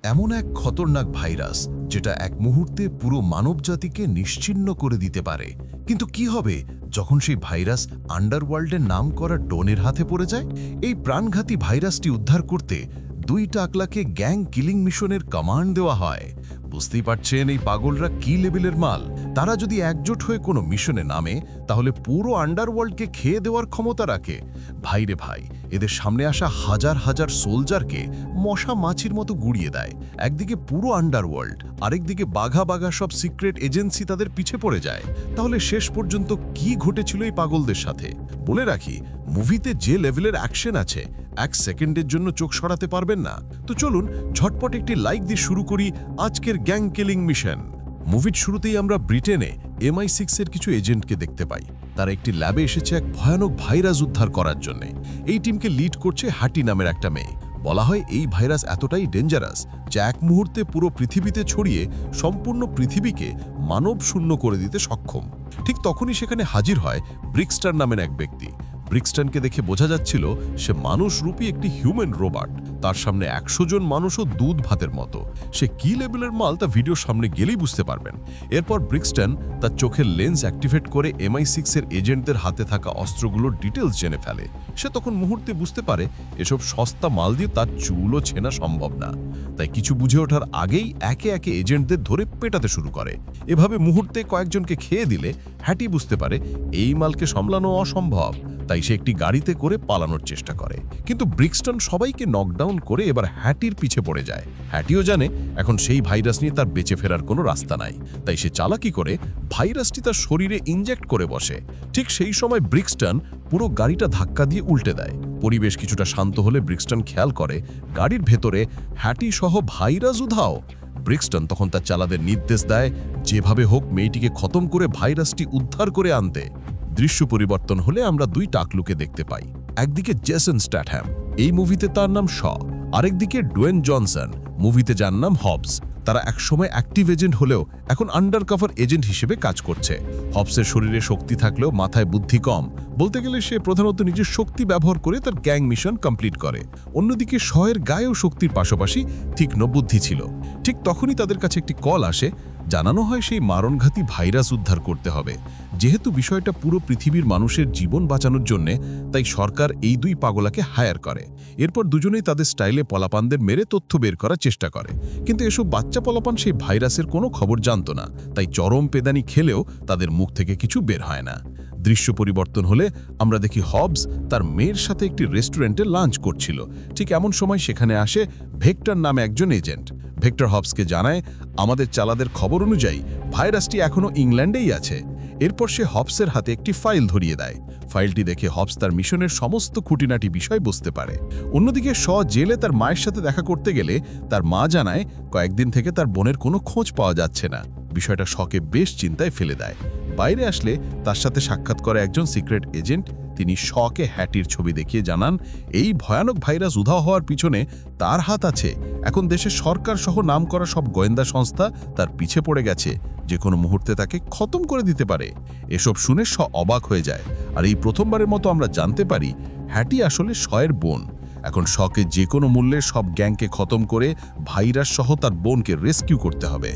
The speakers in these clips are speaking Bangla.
এমন এক খতরনাক ভাইরাস যেটা এক মুহূর্তে পুরো মানবজাতিকে নিশ্চিহ্ন করে দিতে পারে। কিন্তু কি হবে যখন সেই ভাইরাস আন্ডারওয়ার্ল্ডের নাম করা ডনের হাতে পড়ে যায়? এই প্রাণঘাতী ভাইরাসটি উদ্ধার করতে 2 টাকলাকে গ্যাং কিলিং মিশনের কমান্ড দেওয়া হয়। বুঝতেই পারছেন এই পাগলরা কি লেভেলের মাল। তারা যদি একজোট হয়ে কোনো মিশনে নামে তাহলে পুরো আন্ডারওয়ার্ল্ডকে খেয়ে দেওয়ার ক্ষমতা রাখে। ভাইরে ভাই, এদের সামনে আসা হাজার হাজার সোলজারকে মশা মাছির মতো গুড়িয়ে দেয়। একদিকে পুরো আন্ডারওয়ার্ল্ড, আরেকদিকে বাঘা বাঘা সব সিক্রেট এজেন্সি তাদের পিছে পড়ে যায়। তাহলে শেষ পর্যন্ত কি ঘটেছিল এই পাগলদের সাথে? বলে রাখি, মুভিতে যে লেভেলের অ্যাকশন আছে 1 সেকেন্ডের জন্য চোখ সরাতে পারবেন না। তো চলুন ঝটপট একটি লাইক দিয়ে শুরু করি আজকের গ্যাং কিলিং মিশন। মুভির শুরুতেই আমরা ব্রিটেনে MI6 এর কিছু এজেন্টকে দেখতে পাই। তারা একটি ল্যাবে এসেছে এক ভয়ানক ভাইরাস উদ্ধার করার জন্য। এই টিমকে লিড করছে হ্যাটি নামের একটা মেয়ে। বলা হয় এই ভাইরাস এতটাই ডেঞ্জারাস যা এক মুহূর্তে পুরো পৃথিবীতে ছড়িয়ে সম্পূর্ণ পৃথিবীকে মানব শূন্য করে দিতে সক্ষম। ঠিক তখনই সেখানে হাজির হয় ব্রিক্সটন নামের এক ব্যক্তি। ব্রিক্সটনকে দেখে বোঝা যাচ্ছিল সে মানুষরূপী একটি হিউম্যান রোবট। তার সামনে 100 জন মানুষও দুধ ভাতের মতো। সে কি লেভেলের মাল তা ভিডিওর সামনে গেলেই বুঝতে পারবেন। এরপর ব্রিক্সটন তার চোখের লেন্স অ্যাক্টিভেট করে MI6 এর এজেন্টদের হাতে থাকা অস্ত্রগুলোর ডিটেলস জেনে ফেলে। সে তখন মুহূর্তে বুঝতে পারে এসব সস্তা মাল দিয়ে তার চুলও ছেনা সম্ভব না। তাই কিছু বুঝে ওঠার আগেই একে একে এজেন্টদের ধরে পেটাতে শুরু করে। এভাবে মুহূর্তে কয়েকজনকে খেয়ে দিলে হ্যাটি বুঝতে পারে এই মালকে সামলানো অসম্ভব। তাই সে একটি গাড়িতে করে পালানোর চেষ্টা করে। কিন্তু ব্রিক্সটন সবাইকে নকডাউন করে এবার হ্যাটির পিছে পড়ে যায়। হ্যাটিও জানে এখন সেই ভাইরাস নিয়ে তার বেঁচে ফেরার কোনো রাস্তা নাই। তাই সে চালাকি করে ভাইরাসটি তার শরীরে ইনজেক্ট করে বসে। ঠিক সেই সময় ব্রিক্সটন পুরো গাড়িটা ধাক্কা দিয়ে উল্টে দেয়। পরিবেশ কিছুটা শান্ত হলে ব্রিক্সটন খেয়াল করে গাড়ির ভেতরে হ্যাটি সহ ভাইরাস উধাও। ব্রিক্সটন তখন তার চালাদের নির্দেশ দেয় যেভাবে হোক মেয়েটিকে খতম করে ভাইরাসটি উদ্ধার করে আনতে। দৃশ্য পরিবর্তন হলে আমরা 2 টাকলুকে দেখতে পাই। একদিকে জেসন স্ট্যাটহ্যাম, এই মুভিতে তার নাম শ। আরেকদিকে ডোয়েন জনসন, মুভিতে যার নাম হবস। তারা একসময় অ্যাক্টিভ এজেন্ট হলেও এখন আন্ডারকভার এজেন্ট হিসেবে কাজ করছে। হবসের শরীরে শক্তি থাকলেও মাথায় বুদ্ধি কম। বলতে গেলে সে প্রধানত নিজের শক্তি ব্যবহার করে তার গ্যাং মিশন কমপ্লিট করে। অন্যদিকে শয়ের গায়েও শক্তির পাশাপাশি তীক্ষ্ণ বুদ্ধি ছিল। ঠিক তখনই তাদের কাছে একটি কল আসে। জানানো হয় সেই মারণঘাতী ভাইরাস উদ্ধার করতে হবে। যেহেতু বিষয়টা পুরো পৃথিবীর মানুষের জীবন বাঁচানোর জন্যে, তাই সরকার এই 2 পাগলাকে হায়ার করে। এরপর দুজনেই তাদের স্টাইলে পলাপানদের মেরে তথ্য বের করার চেষ্টা করে। কিন্তু এসব বাচ্চা পলাপান সেই ভাইরাসের কোনো খবর জানতো না। তাই চরম পেদানি খেলেও তাদের মুখ থেকে কিছু বের হয় না। দৃশ্য পরিবর্তন হলে আমরা দেখি হবস তার মেয়ের সাথে একটি রেস্টুরেন্টে লাঞ্চ করছিল। ঠিক এমন সময় সেখানে আসে ভেক্টর নামে একজন এজেন্ট। ভেক্টর হবসকে জানায় আমাদের চালাদের খবর অনুযায়ী ভাইরাসটি এখনও ইংল্যান্ডেই আছে। এরপর সে হবসের হাতে একটি ফাইল ধরিয়ে দেয়। ফাইলটি দেখে হবস তার মিশনের সমস্ত খুঁটিনাটি বিষয় বুঝতে পারে। অন্যদিকে শ জেলে তার মায়ের সাথে দেখা করতে গেলে তার মা জানায় কয়েকদিন থেকে তার বোনের কোনো খোঁজ পাওয়া যাচ্ছে না। বিষয়টা শকে বেশ চিন্তায় ফেলে দেয়। বাইরে আসলে তার সাথে সাক্ষাৎ করে একজন সিক্রেট এজেন্ট। তিনি শকে হ্যাটির ছবি দেখিয়ে জানান এই ভয়ানক ভাইরাস উধাও হওয়ার পিছনে তার হাত আছে। এখন দেশের সরকার সহ নামকরা সব গোয়েন্দা সংস্থা তার পিছে পড়ে গেছে, যে কোনো মুহূর্তে তাকে খতম করে দিতে পারে। এসব শুনে শ অবাক হয়ে যায়। আর এই প্রথমবারের মতো আমরা জানতে পারি হ্যাটি আসলে শয়ের বোন। এখন শকে যে কোনো মূল্যে সব গ্যাংকে খতম করে ভাইরাস সহ তার বোনকে রেস্কিউ করতে হবে।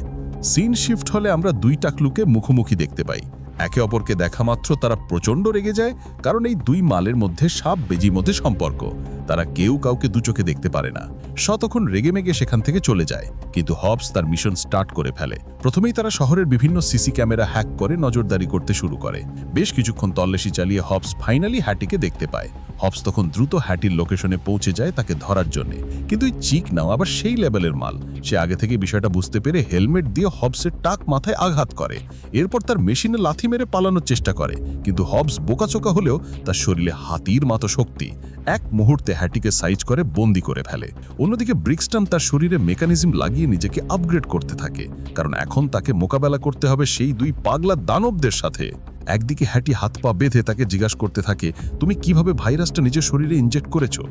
সিন শিফট হলে আমরা 2 টাকলুকে মুখোমুখি দেখতে পাই। একে অপরকে দেখা মাত্র তারা প্রচণ্ড রেগে যায়, কারণ এই 2 মালের মধ্যে সাপ বেজির মধ্যে সম্পর্ক। তারা কেউ কাউকে দুচোখে দেখতে পারে না। শ তখন রেগেমেগে সেখান থেকে চলে যায়। কিন্তু হবস তার মিশন স্টার্ট করে ফেলে। প্রথমেই তারা শহরের বিভিন্ন সিসি ক্যামেরা হ্যাক করে নজরদারি করতে শুরু করে। বেশ কিছুক্ষণ তল্লাশি চালিয়ে হবস ফাইনালি হ্যাটিকে দেখতে পায়। হবস তখন দ্রুত হ্যাটির লোকেশনে পৌঁছে যায় তাকে ধরার জন্য। কিন্তু এই চিক নাও আবার সেই লেভেলের মাল। সে আগে থেকে বিষয়টা বুঝতে পেরে হেলমেট দিয়ে হবসের টাক মাথায় আঘাত করে। এরপর তার মেশিনে লাথি মেরে পালানোর চেষ্টা করে। কিন্তু হবস বোকাচোকা হলেও তার শরীরে হাতির মতো শক্তি। এক মুহূর্তে হ্যাটিকে সাইজ করে বন্দি করে ফেলে। অন্যদিকে ব্রিক্সটন তার শরীরে মেকানিজম লাগিয়ে নিজেকে আপগ্রেড করতে থাকে, কারণ এখন তাকে মোকাবেলা করতে হবে সেই 2 পাগলা দানবদের সাথে। একদিকে হ্যাটি হাত পা বেঁধে তাকে জিজ্ঞাসা করতে থাকে তুমি কিভাবে ভাইরাসটা নিজের শরীরে ইনজেক্ট করেছো?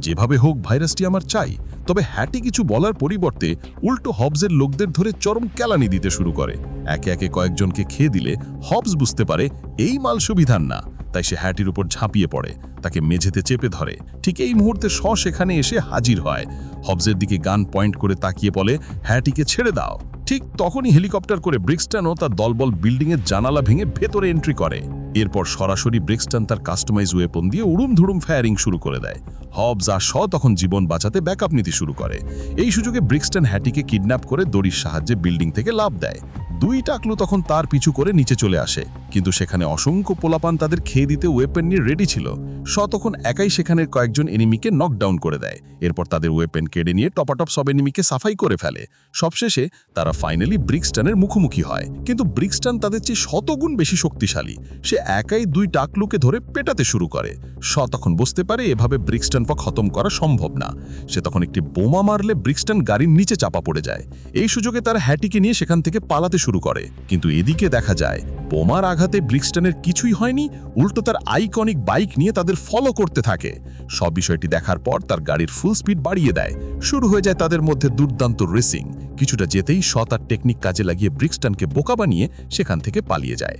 যেভাবে হোক ভাইরাসটি আমার চাই। তবে হ্যাটি কিছু বলার পরিবর্তে উল্টো হবসের লোকদের ধরে চরম কেলানি দিতে শুরু করে। একে একে কয়েকজনকে খেয়ে দিলে হবস বুঝতে পারে এই মাল সুবিধার না। তাই সে হ্যাটির উপর ঝাঁপিয়ে পড়ে, তাকে মেঝেতে চেপে ধরে। ঠিক এই মুহূর্তে সেখানে এসে হাজির হয়। হবসের দিকে গান পয়েন্ট করে তাকিয়ে বলে, হ্যাটিকে ছেড়ে দাও। ঠিক তখনই হেলিকপ্টার করে ব্রিক্সটনও তার দলবল বিল্ডিংয়ের জানালা ভেঙে ভেতরে এন্ট্রি করে। এরপর সরাসরি ব্রিক্সটন তার কাস্টমাইজ ওয়েপন দিয়ে উড়ুম-ধুড়ুম ফায়ারিং শুরু করে দেয়। হবস আর তখন জীবন বাঁচাতে ব্যাকআপ নিতে শুরু করে। এই সুযোগে ব্রিক্সটন হ্যাটিকে কিডন্যাপ করে দড়ির সাহায্যে বিল্ডিং থেকে লাফ দেয়। দুই টাকলু তখন তার পিছু করে নিচে চলে আসে, কিন্তু সেখানে অসংখ্য পোলাপান তাদের খেয়ে দিতে ওয়েপেন নিয়ে রেডি ছিল। তখন একাই সেখানের কয়েকজন এনিমিকে নকডাউন করে দেয়। এরপর তাদের ওয়েপেন কেড়ে নিয়ে টপাটপ সব এনিমিকে সাফাই করে ফেলে। সবশেষে তারা ফাইনালি ব্রিক্সটনের মুখোমুখি হয়, কিন্তু ব্রিক্সটন তাদের চেয়ে শতগুণ বেশি শক্তিশালী। সে একাই দুই টাকলুকে ধরে পেটাতে শুরু করে। তখন বুঝতে পারে এভাবে ব্রিক্সটনকে খতম করা সম্ভব না। সে তখন একটি বোমা মারলে ব্রিক্সটন গাড়ির নিচে চাপা পড়ে যায়। এই সুযোগে তারা হ্যাটিকে নিয়ে সেখান থেকে পালাতে শুরু করে, কিন্তু এদিকে দেখা যায় বোমার আঘাতে ব্রিক্সটনের কিছুই হয়নি, উল্টো তার আইকনিক বাইক নিয়ে তাদের ফলো করতে থাকে। সব বিষয়টি দেখার পর তার গাড়ির ফুল স্পিড বাড়িয়ে দেয়। শুরু হয়ে যায় তাদের মধ্যে দুর্দান্ত রেসিং। কিছুটা যেতেই তার টেকনিক কাজে লাগিয়ে ব্রিক্সটনকে বোকা বানিয়ে সেখান থেকে পালিয়ে যায়।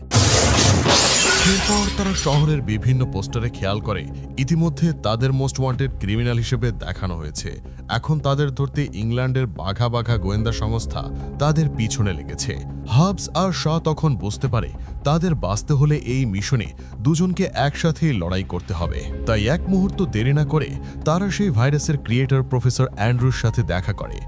এরপর তারা শহরের বিভিন্ন পোস্টারে খেয়াল করে ইতিমধ্যে তাদের মোস্ট ওয়ান্টেড ক্রিমিনাল হিসেবে দেখানো হয়েছে। এখন তাদের ধরতে ইংল্যান্ডের বাঘা বাঘা গোয়েন্দা সংস্থা তাদের পিছনে লেগেছে। হাবস আর তখন বুঝতে পারে তাদের বাঁচতে হলে এই মিশনে দুজনকে একসাথেই লড়াই করতে হবে। তাই এক মুহূর্ত দেরি না করে তারা সেই ভাইরাসের ক্রিয়েটর প্রফেসর অ্যান্ড্রুর সাথে দেখা করে।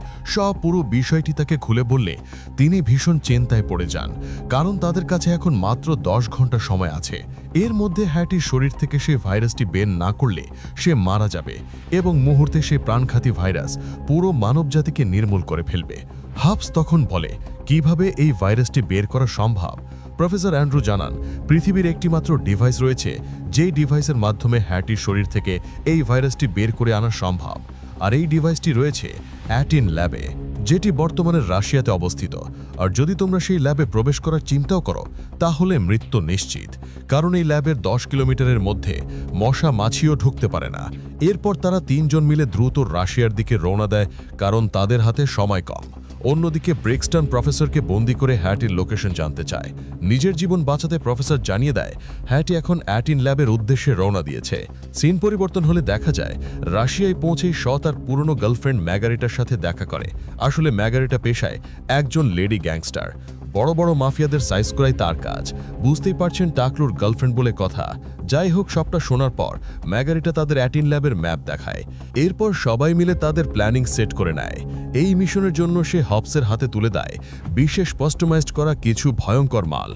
পুরো বিষয়টি তাকে খুলে বললে তিনি ভীষণ চিন্তায় পড়ে যান, কারণ তাদের কাছে এখন মাত্র 10 ঘন্টা সময় আছে। এর মধ্যে হ্যাটির শরীর থেকে সে ভাইরাসটি বের না করলে সে মারা যাবে এবং মুহূর্তে সে প্রাণঘাতী ভাইরাস পুরো মানবজাতিকে নির্মূল করে ফেলবে। হাবস তখন বলে কিভাবে এই ভাইরাসটি বের করা সম্ভব। প্রফেসর অ্যান্ড্রু জানান পৃথিবীর একটিমাত্র ডিভাইস রয়েছে যেই ডিভাইসের মাধ্যমে হ্যাটির শরীর থেকে এই ভাইরাসটি বের করে আনা সম্ভব, আর এই ডিভাইসটি রয়েছে অ্যাটিন ল্যাবে, যেটি বর্তমানে রাশিয়াতে অবস্থিত। আর যদি তোমরা সেই ল্যাবে প্রবেশ করার চিন্তাও করো তাহলে মৃত্যু নিশ্চিত, কারণ এই ল্যাবের 10 কিলোমিটারের মধ্যে মশা মাছিও ঢুকতে পারে না। এরপর তারা 3 জন মিলে দ্রুত রাশিয়ার দিকে রওনা দেয়, কারণ তাদের হাতে সময় কম। অন্যদিকে ব্রিক্সটন প্রফেসরকে বন্দি করে হ্যাটির লোকেশন জানতে চায়। নিজের জীবন বাঁচাতে প্রফেসর জানিয়ে দেয় হ্যাটি এখন অ্যাটিন ল্যাবের উদ্দেশ্যে রওনা দিয়েছে। সিন পরিবর্তন হলে দেখা যায় রাশিয়ায় পৌঁছেই তার পুরনো গার্লফ্রেন্ড ম্যাগারিটার সাথে দেখা করে। আসলে ম্যাগারিটা পেশায় একজন লেডি গ্যাংস্টার। বড় বড় মাফিয়াদের সাইজ করাই তার কাজ। বুঝতেই পারছেন টাকলুর গার্লফ্রেন্ড বলে কথা। যাই হোক, সবটা শোনার পর ম্যাগারিটা তাদের অ্যাটিন ল্যাবের ম্যাপ দেখায়। এরপর সবাই মিলে তাদের প্ল্যানিং সেট করে নেয়। এই মিশনের জন্য সে হবসের হাতে তুলে দেয় বিশেষ কাস্টমাইজড করা কিছু ভয়ঙ্কর মাল।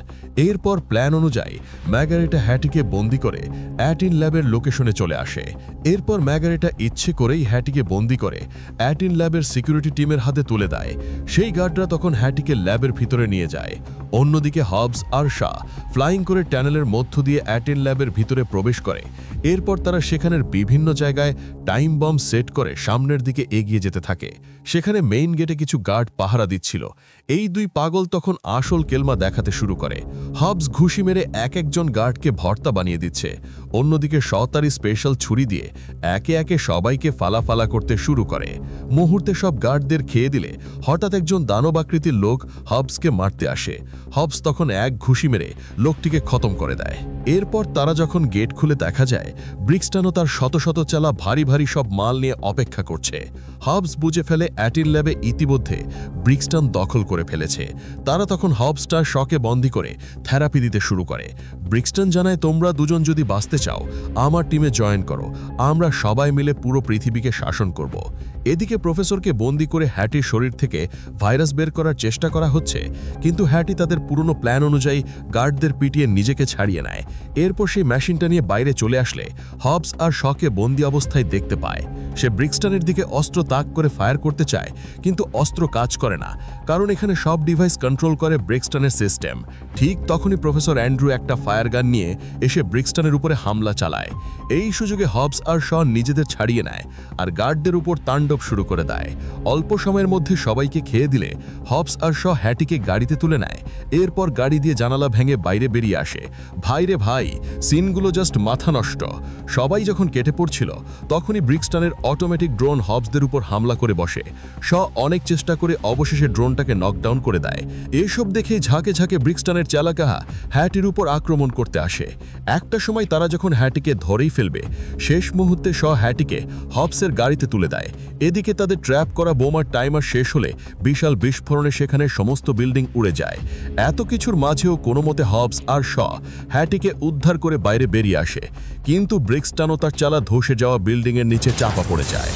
এরপর প্ল্যান অনুযায়ী ম্যাগারিটা হ্যাটিকে বন্দি করে অ্যাটিন ল্যাবের লোকেশনে চলে আসে। এরপর ম্যাগারিটা ইচ্ছে করেই হ্যাটিকে বন্দি করে অ্যাটিন ল্যাবের সিকিউরিটি টিমের হাতে তুলে দেয়। সেই গার্ডরা তখন হ্যাটিকে ল্যাবের ভিতরে নিয়ে যায়। অন্যদিকে হবস আর ফ্লাইং করে টানেলের মধ্য দিয়ে অ্যাটিন ল্যাবের ভিতরে প্রবেশ করে। এরপর তারা সেখানের বিভিন্ন জায়গায় টাইম বম সেট করে সামনের দিকে এগিয়ে যেতে থাকে। সেখানে মেইন গেটে কিছু গার্ড পাহারা দিচ্ছিল। এই দুই পাগল তখন আসল কেলমা দেখাতে শুরু করে। হবস ঘুষি মেরে একজন গার্ডকে ভর্তা বানিয়ে দিচ্ছে। অন্যদিকে তারই স্পেশাল ছুরি দিয়ে একে একে সবাইকে ফালাফালা করতে শুরু করে। মুহূর্তে সব গার্ডদের খেয়ে দিলে হঠাৎ একজন দানবাকৃতির লোক হবসকে মারতে আসে। হবস তখন এক ঘুষি মেরে লোকটিকে খতম করে দেয়। এরপর তারা যখন গেট খুলে দেখা যায় ব্রিক্সটনও তার শত শত চালা ভারী ভারী সব মাল নিয়ে অপেক্ষা করছে। হবস বুঝে ফেলে অ্যাটিন ল্যাবে ইতিমধ্যে ব্রিক্সটন দখল করে ফেলেছে। তারা তখন হবসটার শকে বন্দি করে থেরাপি দিতে শুরু করে। ব্রিক্সটন জানায়, তোমরা দুজন যদি বাঁচতে চাও আমার টিমে জয়েন করো, আমরা সবাই মিলে পুরো পৃথিবীকে শাসন করব। এদিকে প্রফেসরকে বন্দি করে হ্যাটির শরীর থেকে ভাইরাস বের করার চেষ্টা করা হচ্ছে, কিন্তু হ্যাটি তাদের পুরনো প্ল্যান অনুযায়ী গার্ডদের পিটিয়ে নিজেকে ছাড়িয়ে নেয়। এরপর সেই মেশিনটা নিয়ে বাইরে চলে আসলে হবস আর শকে বন্দি অবস্থায় দেখতে পায়। সে ব্রিক্সটনের দিকে অস্ত্র তাক করে ফায়ার করতে চায়, কিন্তু অস্ত্র কাজ করে না, কারণ এখানে সব ডিভাইস কন্ট্রোল করে ব্রিক্সটনের সিস্টেম। ঠিক তখনই প্রফেসর অ্যান্ড্রু একটা ফায়ার গান নিয়ে এসে ব্রিক্সটনের উপরে হামলা চালায়। এই সুযোগে হবস আর নিজেদের ছাড়িয়ে নেয় আর গার্ডদের উপর তাণ্ডব শুরু করে দেয়। অল্প সময়ের মধ্যে সবাইকে খেয়ে দিলে হবস আর হ্যাটিকে গাড়িতে তুলে নেয়। এরপর গাড়ি দিয়ে জানালা ভেঙে বাইরে বেরিয়ে আসে। ভাইরে ভাই, সিনগুলো জাস্ট মাথা নষ্ট। সবাই যখন কেটে পড়ছিল তখনই ব্রিক্সটনের অটোমেটিক ড্রোন হবসদের উপর হামলা করে বসে। অনেক চেষ্টা করে অবশেষে অবশেষে ড্রোনটাকে নকডাউন করে দেয়। এসব দেখে ঝাঁকে ঝাঁকে ব্রিক্সটনের চালাকা হ্যাটির উপর আক্রমণ করতে আসে। একটা সময় তারা যখন হ্যাটিকে ধরেই ফেলবে, শেষ মুহূর্তে হ্যাটিকে হবসের গাড়িতে তুলে দেয়। এদিকে তাদের ট্র্যাপ করা বোমার টাইমার শেষ হলে বিশাল বিস্ফোরণে সেখানে সমস্ত বিল্ডিং উড়ে যায়। এত কিছুর মাঝেও কোনো মতে হবস আর হ্যাটিকে উদ্ধার করে বাইরে বেরিয়ে আসে, কিন্তু ব্রিক্সটনও তার চালা ধসে যাওয়া বিল্ডিংয়ের নিচে চাপা পড়ে যায়।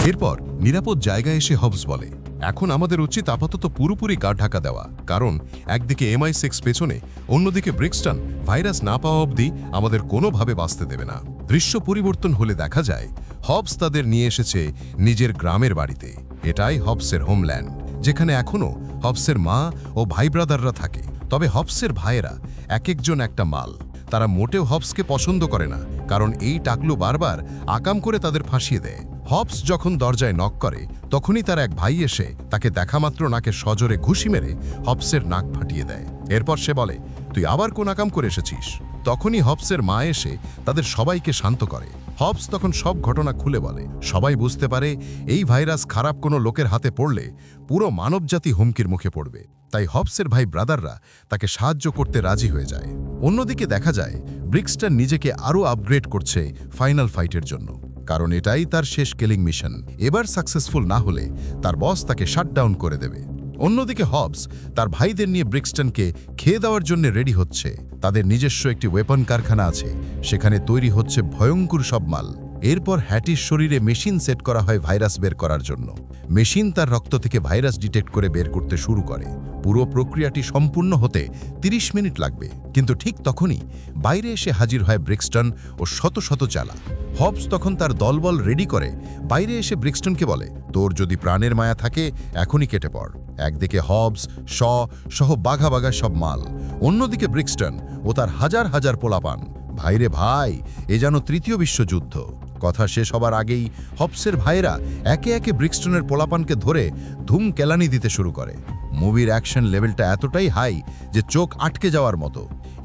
এরপর নিরাপদ জায়গায় এসে হবস বলে, এখন আমাদের উচিত আপাতত পুরোপুরি গা ঢাকা দেওয়া, কারণ একদিকে MI6 পেছনে, অন্যদিকে ব্রিক্সটন ভাইরাস না পাওয়া অবধি আমাদের কোনোভাবে বাঁচতে দেবে না। দৃশ্য পরিবর্তন হলে দেখা যায় হবস তাদের নিয়ে এসেছে নিজের গ্রামের বাড়িতে। এটাই হবসের হোমল্যান্ড, যেখানে এখনও হবসের মা ও ভাই ব্রাদাররা থাকে। তবে হবসের ভাইয়েরা এক একজন একটা মাল। তারা মোটেও হবসকে পছন্দ করে না, কারণ এই টাকলু বারবার আকাম করে তাদের ফাঁসিয়ে দেয়। হবস যখন দরজায় নক করে, তখনই তার এক ভাই এসে তাকে দেখামাত্র নাকে সজোরে ঘুষি মেরে হবসের নাক ফাটিয়ে দেয়। এরপর সে বলে, তুই আবার কোন আকাম করে এসেছিস? তখনই হবসের মা এসে তাদের সবাইকে শান্ত করে। হবস তখন সব ঘটনা খুলে বলে। সবাই বুঝতে পারে এই ভাইরাস খারাপ কোনো লোকের হাতে পড়লে পুরো মানবজাতি হুমকির মুখে পড়বে। তাই হবসের ভাই ব্রাদাররা তাকে সাহায্য করতে রাজি হয়ে যায়। অন্যদিকে দেখা যায় ব্রিক্সটন নিজেকে আরও আপগ্রেড করছে ফাইনাল ফাইটের জন্য, কারণ এটাই তার শেষ কিলিং মিশন। এবার সাকসেসফুল না হলে তার বস তাকে শাটডাউন করে দেবে। অন্যদিকে হবস তার ভাইদের নিয়ে ব্রিক্সটনকে খেয়ে দেওয়ার জন্য রেডি হচ্ছে। তাদের নিজস্ব একটি ওয়েপন কারখানা আছে, সেখানে তৈরি হচ্ছে ভয়ঙ্কর সব মাল। এরপর হ্যাটির শরীরে মেশিন সেট করা হয় ভাইরাস বের করার জন্য। মেশিন তার রক্ত থেকে ভাইরাস ডিটেক্ট করে বের করতে শুরু করে। পুরো প্রক্রিয়াটি সম্পূর্ণ হতে 30 মিনিট লাগবে, কিন্তু ঠিক তখনই বাইরে এসে হাজির হয় ব্রিক্সটন ও শত শত চালা। হবস তখন তার দলবল রেডি করে বাইরে এসে ব্রিক্সটনকে বলে, তোর যদি প্রাণের মায়া থাকে এখনই কেটে পড়। একদিকে হবস সহ বাঘা বাঘা সব মাল, অন্যদিকে ব্রিক্সটন ও তার হাজার হাজার পোলাপান। ভাইরে ভাই, এ যেন তৃতীয় বিশ্বযুদ্ধ। কথা শেষ হবার আগেই হবসের ভাইয়েরা একে একে ব্রিক্সটনের পোলাপানকে ধরে ধুম কেলানি দিতে শুরু করে। মুভির অ্যাকশন লেভেলটা এতটাই হাই যে চোখ আটকে যাওয়ার মতো।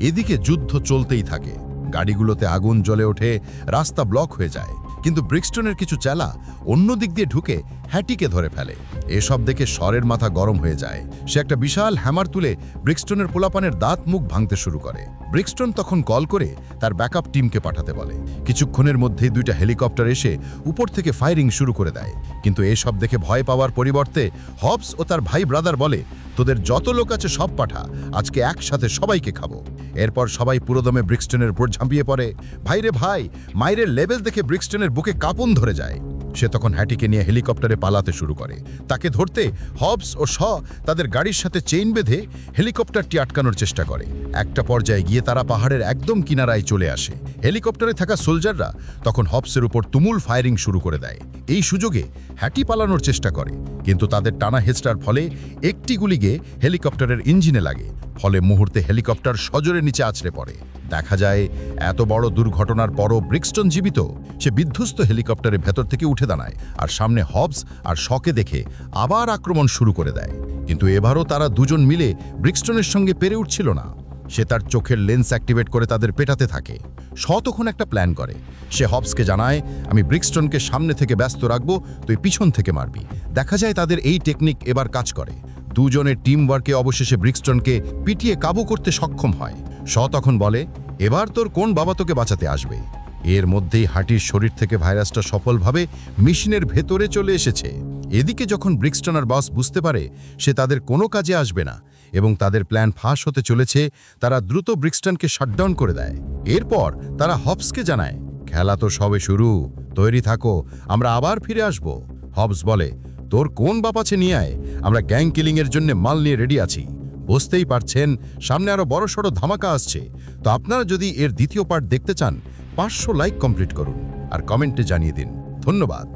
এদিকে যুদ্ধ চলতেই থাকে, গাড়িগুলোতে আগুন জ্বলে ওঠে, রাস্তা ব্লক হয়ে যায়। কিন্তু ব্রিক্সটনের কিছু চেলা অন্য দিক দিয়ে ঢুকে হ্যাটিকে ধরে ফেলে। এসব দেখে শরের মাথা গরম হয়ে যায়। সে একটা বিশাল হ্যামার তুলে ব্রিক্সটনের পোলাপানের দাঁত মুখ ভাঙতে শুরু করে। ব্রিক্সটন তখন কল করে তার ব্যাকআপ টিমকে পাঠাতে বলে। কিছুক্ষণের মধ্যেই 2টা হেলিকপ্টার এসে উপর থেকে ফায়ারিং শুরু করে দেয়। কিন্তু এসব দেখে ভয় পাওয়ার পরিবর্তে হবস ও তার ভাই ব্রাদার বলে, তোদের যত লোক আছে সব পাঠা, আজকে একসাথে সবাইকে খাবো। এরপর সবাই পুরোদমে ব্রিক্সটনের উপর ঝাঁপিয়ে পড়ে। ভাইরে ভাই, মাইরের লেভেল দেখে ব্রিক্সটনের বুকে কাঁপন ধরে যায়। সে তখন হ্যাটিকে নিয়ে হেলিকপ্টারে পালাতে শুরু করে। তাকে ধরতে হবস ও তাদের গাড়ির সাথে চেইন বেঁধে হেলিকপ্টারটি আটকানোর চেষ্টা করে। একটা পর্যায়ে গিয়ে তারা পাহাড়ের একদম কিনারায় চলে আসে। হেলিকপ্টারে থাকা সোলজাররা তখন হবসের উপর তুমুল ফায়ারিং শুরু করে দেয়। এই সুযোগে হ্যাটি পালানোর চেষ্টা করে, কিন্তু তাদের টানা হেঁচড়ার ফলে একটি গুলি গিয়ে হেলিকপ্টারের ইঞ্জিনে লাগে। ফলে মুহূর্তে হেলিকপ্টার সজোরে নিচে আছড়ে পড়ে। দেখা যায় এত বড় দুর্ঘটনার পরও ব্রিক্সটন জীবিত। সে বিধ্বস্ত হেলিকপ্টারের ভেতর থেকে উঠে দাঁড়ায় আর সামনে হবস আর শকে দেখে আবার আক্রমণ শুরু করে দেয়। কিন্তু এবারও তারা দুজন মিলে ব্রিক্সটনের সঙ্গে পেরে উঠছিল না। সে তার চোখের লেন্স অ্যাক্টিভেট করে তাদের পেটাতে থাকে। তখন একটা প্ল্যান করে। সে হবসকে জানায়, আমি ব্রিক্সটনকে সামনে থেকে ব্যস্ত রাখবো, তুই পিছন থেকে মারবি। দেখা যায় তাদের এই টেকনিক এবার কাজ করে। দুজনের টিম ওয়ার্কে অবশেষে ব্রিক্সটনকে পিটিয়ে কাবু করতে সক্ষম হয়। তখন বলে, এবার তোর কোন বাবা তোকে বাঁচাতে আসবে? এর মধ্যেই হাটির শরীর থেকে ভাইরাসটা সফলভাবে মেশিনের ভেতরে চলে এসেছে। এদিকে যখন ব্রিক্সটন আর বস বুঝতে পারে সে তাদের কোনো কাজে আসবে না এবং তাদের প্ল্যান ফাঁস হতে চলেছে, তারা দ্রুত ব্রিক্সটনকে শাটডাউন করে দেয়। এরপর তারা হবসকে জানায়, খেলা তো সবে শুরু, তৈরি থাকো, আমরা আবার ফিরে আসব। হবস বলে, তোর কোন বাপ আছে নিয়ে আয়, আমরা গ্যাং কিলিংয়ের জন্য মাল নিয়ে রেডি আছি। বুঝতেই পারছেন সামনে আরো বড়সড় ধামাকা আসছে। তো আপনারা যদি এর দ্বিতীয় পার্ট দেখতে চান, 500 লাইক কমপ্লিট করুন আর কমেন্টে জানিয়ে দিন। ধন্যবাদ।